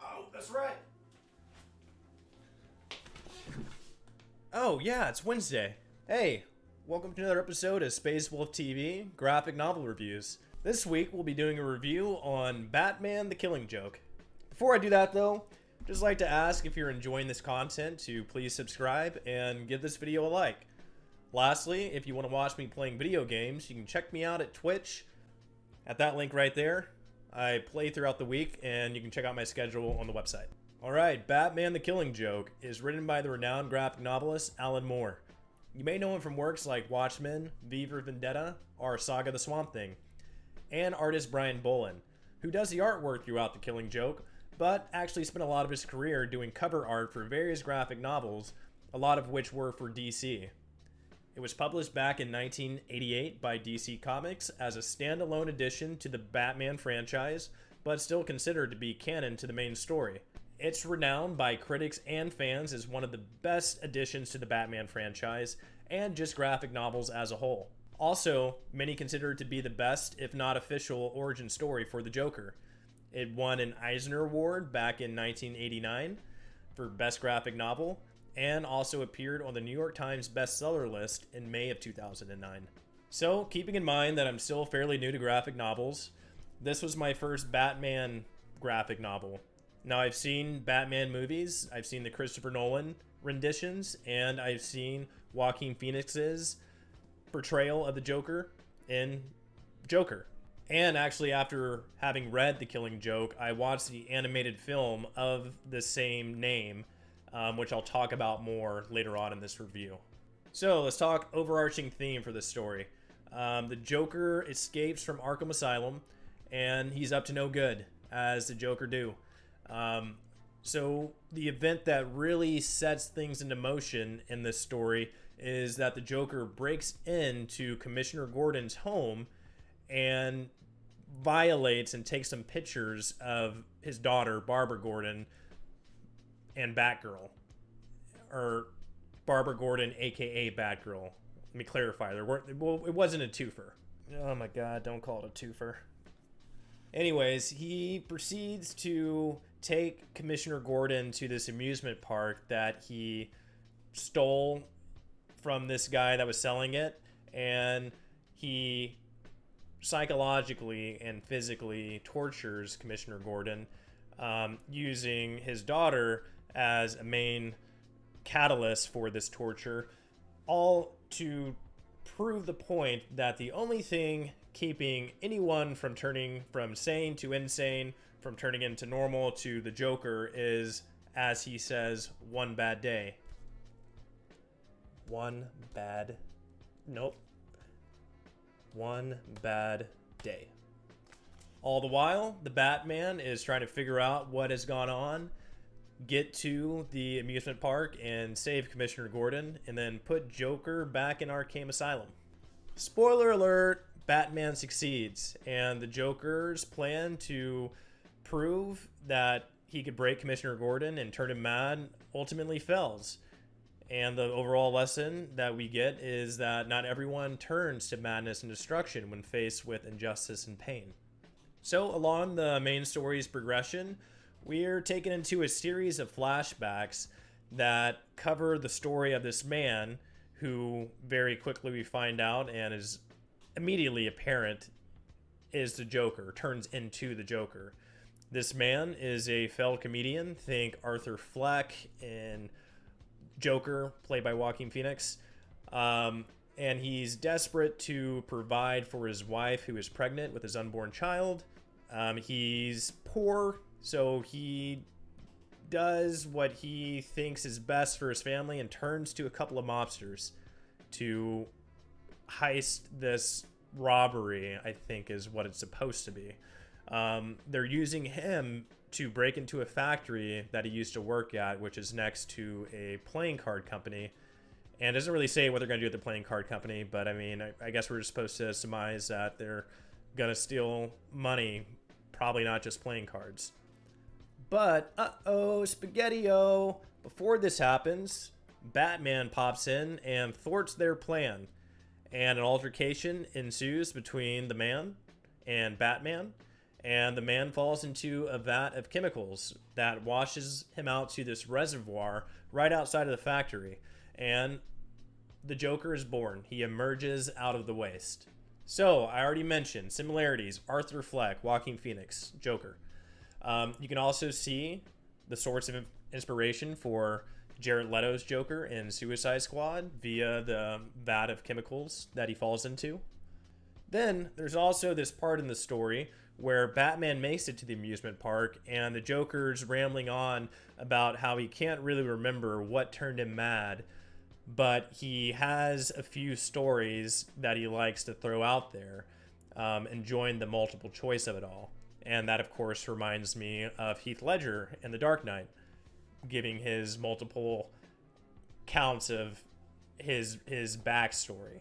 Oh, that's right. Oh, yeah, it's Wednesday. Hey, welcome to another episode of Space Wolf TV Graphic Novel Reviews. This week we'll be doing a review on Batman the Killing Joke. Before I do that though, I'd just like to ask if you're enjoying this content to please subscribe and give this video a like. Lastly, if you want to watch me playing video games, you can check me out at Twitch at that link right there. I play throughout the week and you can check out my schedule on the website. Alright, Batman the Killing Joke is written by the renowned graphic novelist Alan Moore. You may know him from works like Watchmen, V for Vendetta, or Saga the Swamp Thing, and artist Brian Bolland, who does the artwork throughout the Killing Joke, but actually spent a lot of his career doing cover art for various graphic novels, a lot of which were for DC. It was published back in 1988 by DC Comics as a standalone addition to the Batman franchise, but still considered to be canon to the main story. It's renowned by critics and fans as one of the best additions to the Batman franchise, and just graphic novels as a whole. Also, many consider it to be the best, if not official, origin story for the Joker. It won an Eisner Award back in 1989 for Best Graphic Novel, and also appeared on the New York Times bestseller list in May of 2009. So, keeping in mind that I'm still fairly new to graphic novels, this was my first Batman graphic novel. Now, I've seen Batman movies, I've seen the Christopher Nolan renditions, and I've seen Joaquin Phoenix's portrayal of the Joker in Joker. And actually, after having read The Killing Joke, I watched the animated film of the same name, which I'll talk about more later on in this review. So let's talk overarching theme for this story. The Joker escapes from Arkham Asylum, and he's up to no good, as the Joker do. So the event that really sets things into motion in this story is that the Joker breaks into Commissioner Gordon's home and violates and takes some pictures of his daughter, Barbara Gordon, and Batgirl, or Barbara Gordon, aka Batgirl. Let me clarify. It wasn't a twofer. Oh my god, don't call it a twofer. Anyways, he proceeds to take Commissioner Gordon to this amusement park that he stole from this guy that was selling it, and he psychologically and physically tortures Commissioner Gordon, using his daughter as a main catalyst for this torture, all to prove the point that the only thing keeping anyone from turning from sane to insane, from turning into normal to the Joker, is, as he says, one bad day. One bad day. All the while, the Batman is trying to figure out what has gone on, get to the amusement park and save Commissioner Gordon, and then put Joker back in Arkham Asylum. Spoiler alert, Batman succeeds, and the Joker's plan to prove that he could break Commissioner Gordon and turn him mad ultimately fails. And the overall lesson that we get is that not everyone turns to madness and destruction when faced with injustice and pain. So along the main story's progression, we're taken into a series of flashbacks that cover the story of this man who very quickly we find out and is immediately apparent is the Joker, turns into the Joker. This man is a failed comedian, think Arthur Fleck in Joker, played by Joaquin Phoenix. And he's desperate to provide for his wife who is pregnant with his unborn child. He's poor, so he does what he thinks is best for his family and turns to a couple of mobsters to heist this robbery, I think is what it's supposed to be. They're using him to break into a factory that he used to work at, which is next to a playing card company. And it doesn't really say what they're going to do at the playing card company, but I mean, I guess we're just supposed to surmise that they're going to steal money, probably not just playing cards. But, spaghetti-o! Before this happens, Batman pops in and thwarts their plan, and an altercation ensues between the man and Batman, and the man falls into a vat of chemicals that washes him out to this reservoir right outside of the factory. And the Joker is born. He emerges out of the waste. So, I already mentioned similarities: Arthur Fleck, Joaquin Phoenix, Joker. You can also see the source of inspiration for Jared Leto's Joker in Suicide Squad via the vat of chemicals that he falls into. Then, there's also this part in the story where Batman makes it to the amusement park and the Joker's rambling on about how he can't really remember what turned him mad, but he has a few stories that he likes to throw out there, enjoying the multiple choice of it all. And that, of course, reminds me of Heath Ledger in The Dark Knight, giving his multiple counts of his backstory.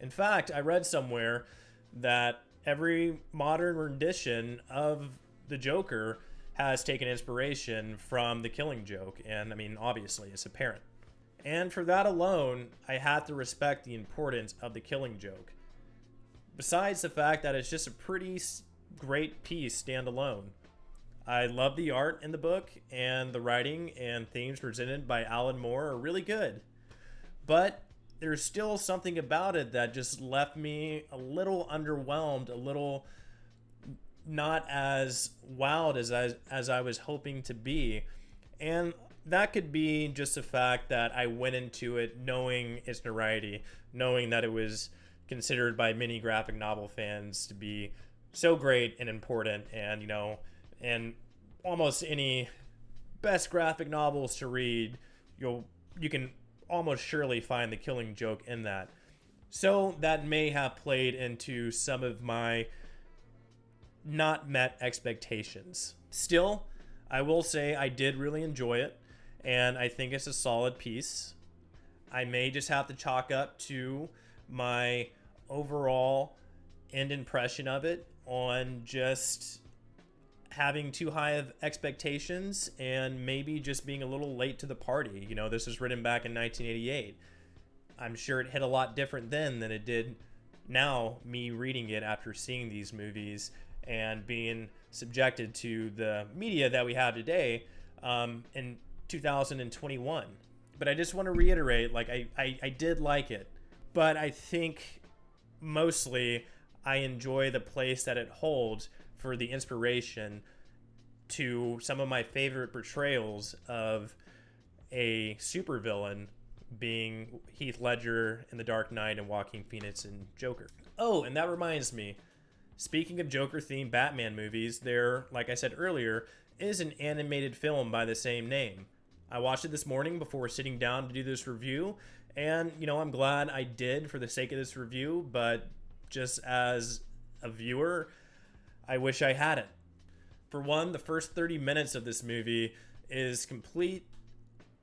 In fact, I read somewhere that every modern rendition of the Joker has taken inspiration from The Killing Joke, and I mean, obviously, it's apparent. And for that alone, I have to respect the importance of The Killing Joke. Besides the fact that it's just a pretty great piece standalone. I love the art in the book, and the writing and themes presented by Alan Moore are really good. But there's still something about it that just left me a little underwhelmed, a little not as wowed as I was hoping to be. And that could be just the fact that I went into it knowing its notoriety, knowing that it was considered by many graphic novel fans to be so great and important, and and almost any best graphic novels to read, you can almost surely find The Killing Joke in that. So that may have played into some of my not met expectations. Still, I will say I did really enjoy it, and I think it's a solid piece. I may just have to chalk up to my overall end impression of it on just having too high of expectations and maybe just being a little late to the party. This was written back in 1988. I'm sure it hit a lot different then than it did now, me reading it after seeing these movies and being subjected to the media that we have today in 2021. But I just want to reiterate, I did like it, but I think mostly I enjoy the place that it holds for the inspiration to some of my favorite portrayals of a supervillain, being Heath Ledger in The Dark Knight and Joaquin Phoenix in Joker. Oh, and that reminds me, speaking of Joker-themed Batman movies, there, like I said earlier, is an animated film by the same name. I watched it this morning before sitting down to do this review, and, I'm glad I did for the sake of this review, but just as a viewer, I wish I had it. For one, the first 30 minutes of this movie is complete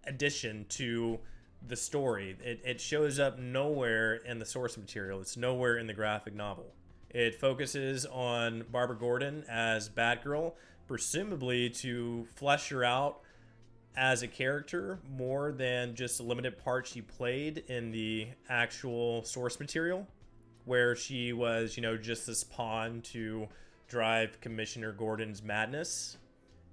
addition to the story. It shows up nowhere in the source material. It's nowhere in the graphic novel. It focuses on Barbara Gordon as Batgirl, presumably to flesh her out as a character more than just a limited part she played in the actual source material, where she was, just this pawn to drive Commissioner Gordon's madness.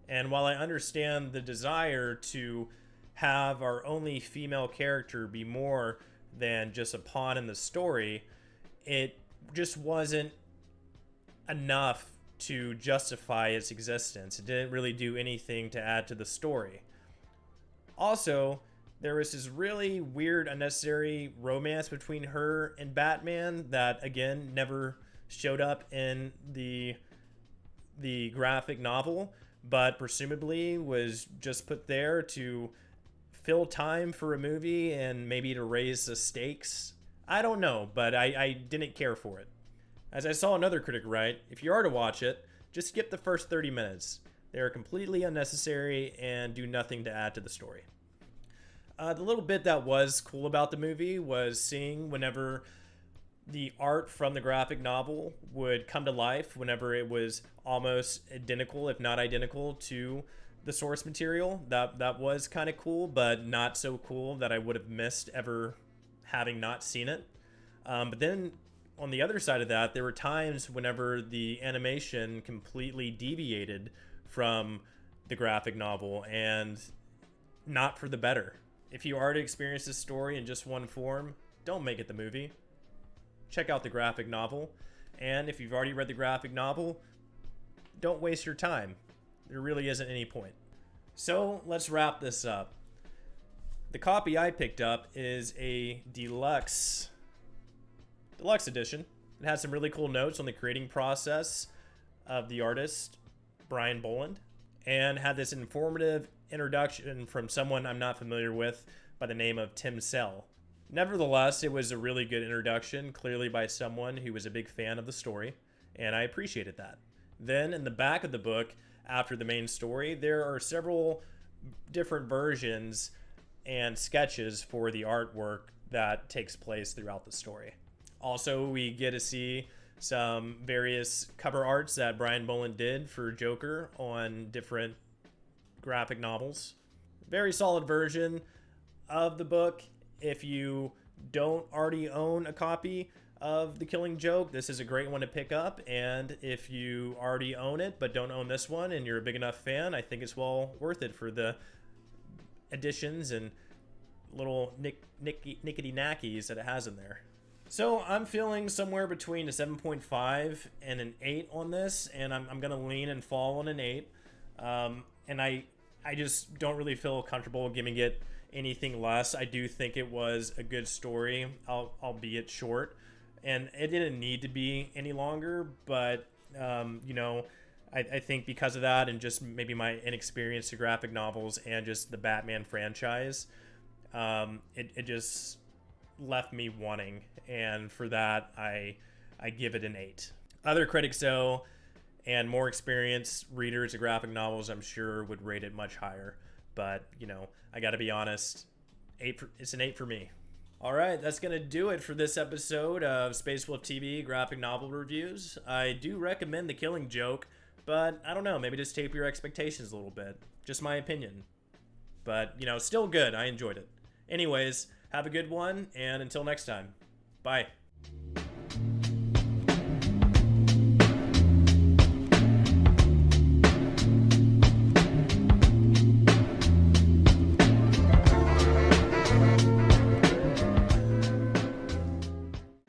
And while I understand the desire to have our only female character be more than just a pawn in the story, it just wasn't enough to justify its existence. It didn't really do anything to add to the story. Also, there was this really weird, unnecessary romance between her and Batman that, again, never showed up in the graphic novel, but presumably was just put there to fill time for a movie and maybe to raise the stakes. I don't know, but I didn't care for it. As I saw another critic write, if you are to watch it, just skip the first 30 minutes. They are completely unnecessary and do nothing to add to the story. The little bit that was cool about the movie was seeing whenever the art from the graphic novel would come to life, whenever it was almost identical, if not identical, to the source material. That was kind of cool, but not so cool that I would have missed ever having not seen it. But then on the other side of that, there were times whenever the animation completely deviated from the graphic novel, and not for the better. If you already experienced this story in just one form, don't make it the movie. Check out the graphic novel. And if you've already read the graphic novel, don't waste your time. There really isn't any point. So let's wrap this up. The copy I picked up is a deluxe edition. It has some really cool notes on the creating process of the artist, Brian Boland, and had this informative introduction from someone I'm not familiar with by the name of Tim Sell. Nevertheless, it was a really good introduction, clearly by someone who was a big fan of the story, and I appreciated that. Then, in the back of the book, after the main story, there are several different versions and sketches for the artwork that takes place throughout the story. Also, we get to see some various cover arts that Brian Boland did for Joker on different graphic novels. Very solid version of the book. If you don't already own a copy of The Killing Joke, this is a great one to pick up. And if you already own it but don't own this one and you're a big enough fan, I think it's well worth it for the additions and little nickety knackies that it has in there. So I'm feeling somewhere between a 7.5 and an 8 on this, and I'm going to lean and fall on an 8. And I just don't really feel comfortable giving it anything less. I do think it was a good story, albeit short, and it didn't need to be any longer, but I think because of that and just maybe my inexperience to graphic novels and just the Batman franchise, it just left me wanting, and for that I give it an 8. Other critics though, and more experienced readers of graphic novels, I'm sure would rate it much higher, but I gotta be honest, it's an 8 for me. Alright, that's gonna do it for this episode of Space Wolf TV graphic novel reviews. I do recommend The Killing Joke, but I don't know, maybe just taper your expectations a little bit. Just my opinion. But, still good. I enjoyed it. Anyways, have a good one, and until next time, bye.